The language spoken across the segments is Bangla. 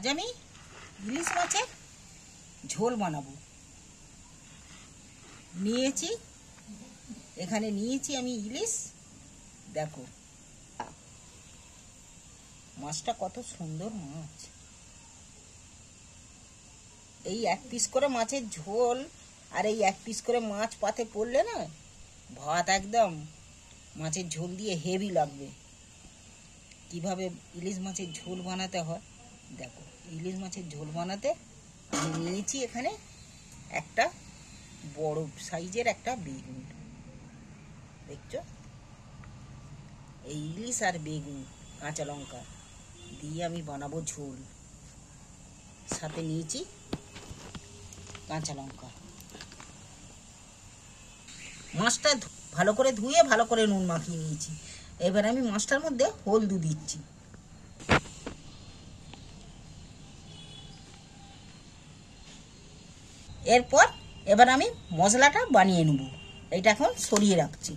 আজ আমি ইলিশ মাছের ঝোল বানাবো। এখানে নিয়েছি আমি ইলিশ। দেখো মাছটা কত সুন্দর মাছ। এই এক পিস করে মাছের ঝোল আর এই এক পিস করে মাছ পাতে পড়লে না, ভাত একদম মাছের ঝোল দিয়ে হেভি লাগবে। কিভাবে ইলিশ মাছের ঝোল বানাতে হয় দেখো। ইলিশ মাছের ঝোল বানাতে আমি নিয়েছি এখানে একটা বড় সাইজের একটা বেগুন। দেখছো, এই ইলিশ আর বেগুন কাঁচা লঙ্কা দিয়ে আমি বানাবো ঝোল। সাথে নিয়েছি কাঁচা লঙ্কা। মাছটা ভালো করে ধুয়ে ভালো করে নুন মাখিয়ে নিয়েছি। এবার আমি মাছটার মধ্যে হলদু দিচ্ছি। এবার আমি মশলাটা বানিয়ে নেব। এইটা এখন সরিয়ে রাখছি।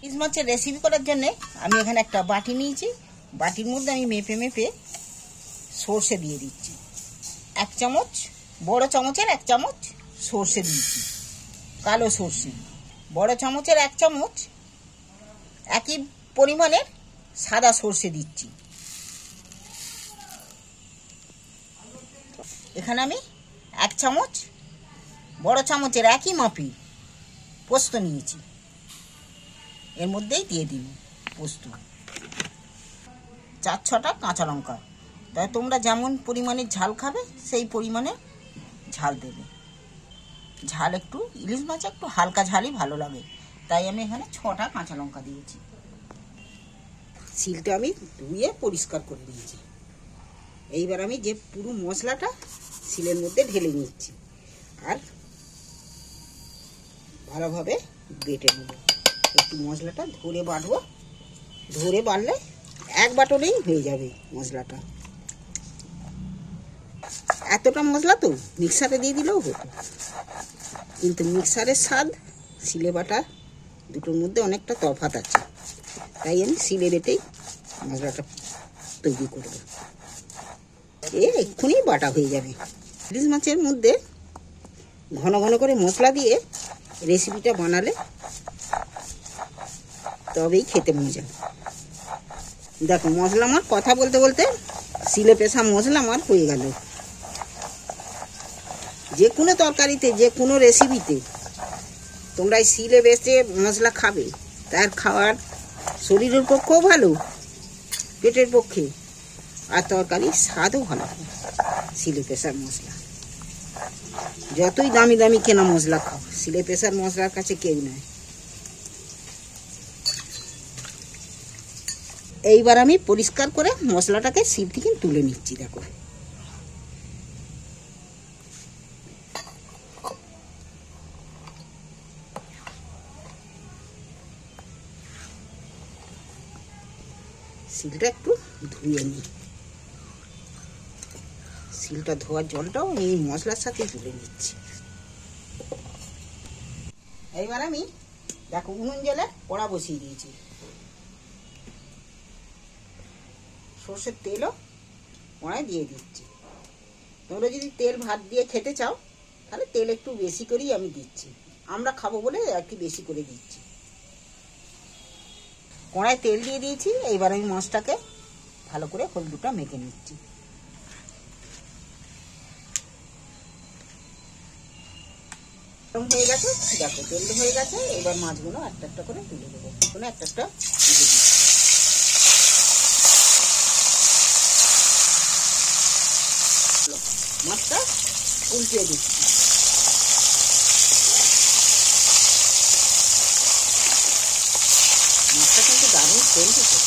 ইলিশ মাছের রেসিপি করার জন্য আমি এখানে একটা বাটি নিয়েছি। বাটির মধ্যে আমি মেপে মেপে সর্ষে দিয়ে দিচ্ছি। 1 চামচ, বড় চামচের 1 চামচ সর্ষে দিয়েছি, কালো সর্ষে। বড় চামচের 1 চামচ একই পরিমাণের সাদা সর্ষে দিচ্ছি। এখানে আমি 1 চামচ বড় চামচের একই মাপি পোস্ত নিয়েছি, এর মধ্যেই দিয়ে দিন পোস্ত। 4-6টা কাঁচা লঙ্কা। তাই তোমরা যেমন পরিমাণে ঝাল খাবে সেই পরিমাণে ঝাল দেবে। ঝাল একটু, ইলিশ মাছ একটু হালকা ঝালই ভালো লাগে, তাই আমি এখানে 6টা কাঁচা লঙ্কা দিয়েছি। শিলটা আমি ধুয়ে পরিষ্কার করে নিয়েছি। এইবার আমি যে পুরো মশলাটা শিলের মধ্যে ঢেলে নিচ্ছি আর ভালোভাবে বেটে নেব। একটু মশলাটা ধরে বাটবো। ধরে বাটলে এক বাটলেই হয়ে যাবে মশলাটা। এতটা মশলা তো মিক্সারে দিয়ে দিলেও হতো, কিন্তু মিক্সারের স্বাদ শিলে বাটা দুটোর মধ্যে অনেকটা তফাৎ আছে। তাই আমি শিলে বেটেই মশলাটা তৈরি করব। এক্ষুনি বাটা হয়ে যাবে। ইলিশ মাছের মধ্যে ঘন ঘন করে মশলা দিয়ে রেসিপিটা বানালে তবেই খেতে মজা। দেখো মশলা আমার কথা বলতে বলতে শিলে পেশা মশলা আমার হয়ে গেল। যে কোনো তরকারিতে, যে কোনো রেসিপিতে তোমরা শিলে বেটে মশলা খাবে, তার খাওয়ার শরীরের পক্ষেও ভালো, পেটের পক্ষে, আর তরকারির স্বাদও ভালো হয়। শিলে পেশার মশলা যতই দামি দামি কেনা মশলা খাও, শিলে পেশার মশলার কাছে কেউ নয়। এইবার আমি পরিষ্কার করে মশলাটাকে শিল থেকে তুলে নিচ্ছি। দেখো শিলটা একটু ধুয়ে নিই। শিলটা ধোয়ার জলটাও এই মশলার সাথে তুলে নিচ্ছি। এইবার আমি দেখো উনুন জলে কড়া বসিয়ে দিয়েছি। সর্ষের তেলও কড়ায় দিয়ে দিচ্ছি। তোমরা যদি তেল ভাত দিয়ে খেতে চাও তাহলে তেল একটু বেশি করেই আমি দিচ্ছি। আমরা খাবো বলে একটু বেশি করে দিচ্ছি। কড়ায় তেল দিয়ে দিয়েছি। এইবার আমি মাছটাকে ভালো করে হলুদটা মেখে নিচ্ছি। হয়ে গেছে, দেখো তেল হয়ে গেছে। এবার মাছগুলো একটা একটা করে তুলে দেবো। কোনো একটা একটা তুলে দিচ্ছি। মাছটা উল্টিয়ে দিচ্ছি। মাছটা কিন্তু দারুণ সেন্ট হচ্ছে।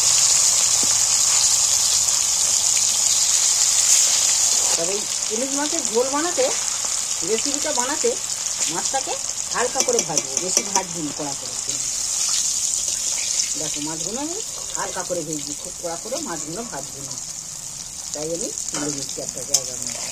তবে ইলিশ মাছের ঝোল বানাতে, রেসিপিটা বানাতে মাছটাকে হালকা করে ভাজবো, বেশি ভাজবো না, কড়া করে। দেখো মাছগুলো আমি হালকা করে ভেজছি, খুব কড়া করে মাছগুলো ভাজবো না। তাই আমি তুলে দিচ্ছি একটা জায়গার মধ্যে।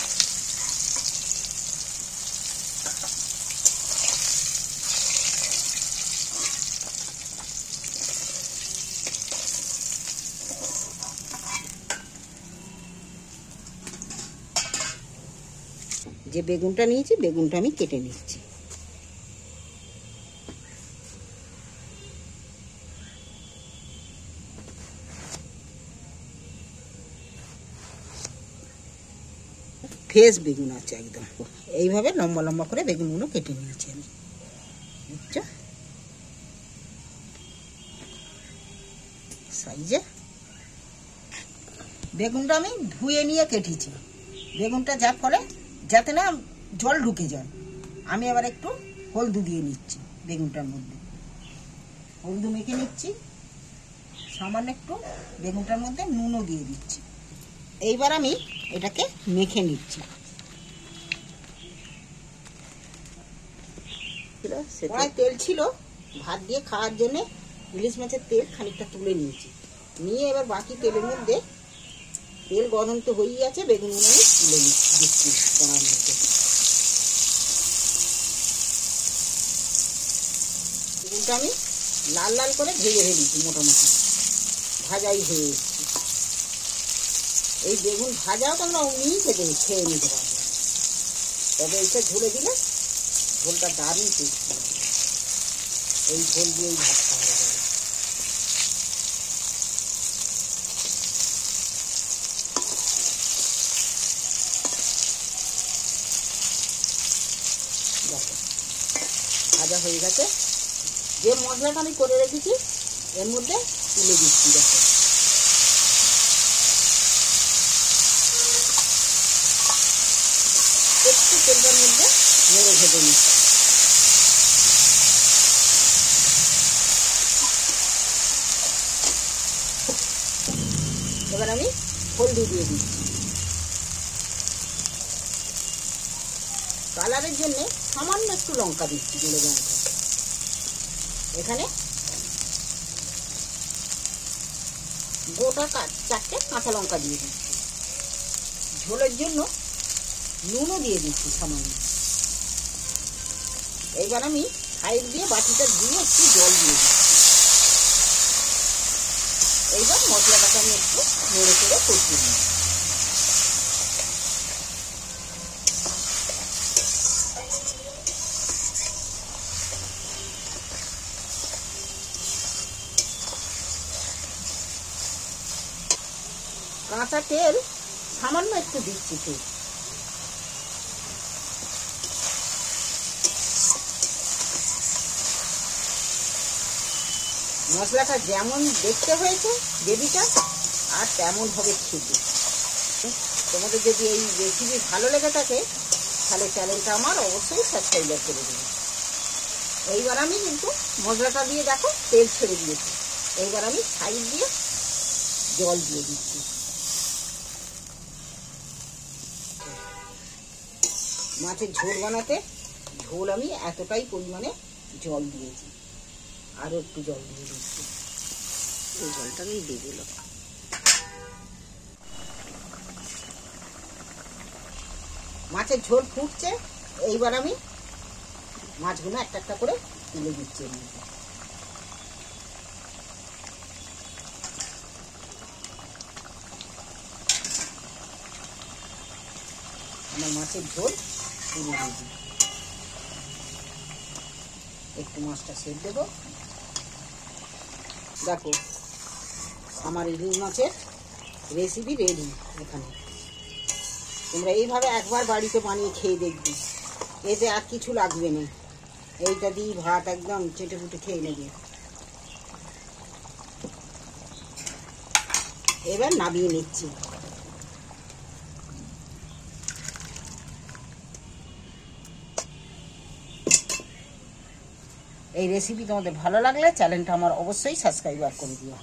যে বেগুনটা নিয়েছি বেগুনটা আমি কেটে নিচ্ছি। ফ্রেশ বেগুন আছে একদম। এইভাবে লম্বা লম্বা করে বেগুনগুলো কেটে নিয়েছি আমি, বুঝছো সাইজে। বেগুনটা আমি ধুয়ে নিয়ে কেটেছি, বেগুনটা যার ফলে যাতে না জল ঢুকে যায়। আমি আবার একটু হলদু দিয়ে নিচ্ছি বেগুনটার মধ্যে, হলদু মেখে নিচ্ছি, সামান্য একটু বেগুনটার মধ্যে নুনও দিয়ে দিচ্ছি। এইবার আমি এটাকে মেখে নিচ্ছি। কড়াই তেল ছিল, ভাত দিয়ে খাওয়ার জন্য ইলিশ মাছের তেল খানিকটা তুলে নিয়েছি, নিয়ে এবার বাকি তেলের মধ্যে তেল গরম তো হয়েই আছে, বেগুনগুলো আমি তুলে দিচ্ছি কড়ার মধ্যে। বেগুনটা আমি লাল লাল করে ভেজে দিচ্ছি, মোটামুটি ভাজাই হয়ে এসেছি। এই বেগুন ভাজাও তো আমরা অমনি খেয়ে নিতে পারবো, তবে এইটা ঝোলে দিলে ঝোলটা দারুণ টেস্টি হবে। এই ঝোল দিয়েই ভাত খাওয়া যাবে। ভাজা হয়ে গেছে, যে মশলাটা আমি করে রেখেছি এর মধ্যে তুলে দিচ্ছি। দেখো একটু তেলটার মধ্যে নেড়ে ভেজে নিচ্ছি। এবার আমি হলদি দিয়ে দিচ্ছি কালারের জন্য, সামান্য একটু লঙ্কা দিচ্ছি, গুঁড়ো লঙ্কা। এখানে গোটা 4টে কাঁচা লঙ্কা দিয়ে দিচ্ছি। ঝোলের জন্য নুনও দিয়ে দিচ্ছি সামান্য। এইবার আমি সাইড দিয়ে বাটিটা দিয়ে একটু জল দিয়ে দিচ্ছি। এইবার মশলাটাকে আমি একটু নেড়ে চেড়ে কষিয়ে নিই। কাঁচা তেল সামান্য একটু দিচ্ছি তেল। মশলাটা যেমন দেখতে হয়েছে গ্রেভিটা, আর তেমন হবে খেতে। তোমাদের যদি এই রেসিপি ভালো লেগে থাকে তাহলে চ্যানেলটা আমার অবশ্যই সাবস্ক্রাইব করে দেবে। এইবার আমি কিন্তু মশলাটা দিয়ে দেখো তেল ছেড়ে দিয়েছি। এইবার আমি সাইড দিয়ে জল দিয়ে দিচ্ছি। মাছের ঝোল বানাতে ঝোল আমি এতটাই পরিমাণে জল দিয়েছি, আরও একটু জল দিয়ে দিচ্ছি। এই জলটা আমি দিয়ে দিলাম। মাছের ঝোল ফুটছে, এইবার আমি মাছগুলো একটা একটা করে তুলে দিচ্ছি। আমার মাছের ঝোল পুরো রেডি। একটু মাছটা সেট দেবো। দেখো আমার ইলিশ মাছের রেসিপি রেডি। এখানে তোমরা এইভাবে একবার বাড়িতে বানিয়ে খেয়ে দেখবি, এতে আর কিছু লাগবে না। এইটা দিয়ে ভাত একদম চেটে ফুটে খেয়ে নেবে। এবার নামিয়ে নিচ্ছি। এই রেসিপি তোমাদের ভালো লাগলে চ্যানেলটা আমার অবশ্যই সাবস্ক্রাইব করে দিও।